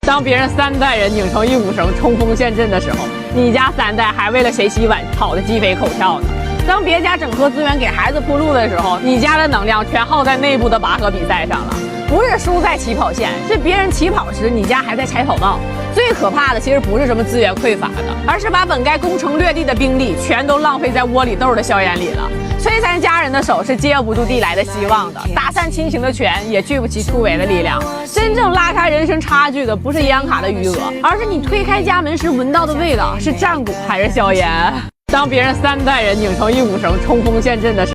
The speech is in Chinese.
当别人3代人拧成一股绳冲锋陷阵的时候，你家3代还为了谁洗碗吵得鸡飞狗跳呢。当别家整合资源给孩子铺路的时候，你家的能量全耗在内部的拔河比赛上了。不是输在起跑线，是别人起跑时，你家还在拆跑道。最可怕的其实不是什么资源匮乏的，而是把本该攻城略地的兵力全都浪费在窝里斗的硝烟里了。摧残家人的手是接不住地来的希望的，打散亲情的拳也聚不齐突围的力量。真正拉开人生差距的不是银行卡的余额，而是你推开家门时闻到的味道，是战鼓还是硝烟？当别人3代人拧成一股绳冲锋陷阵的时候，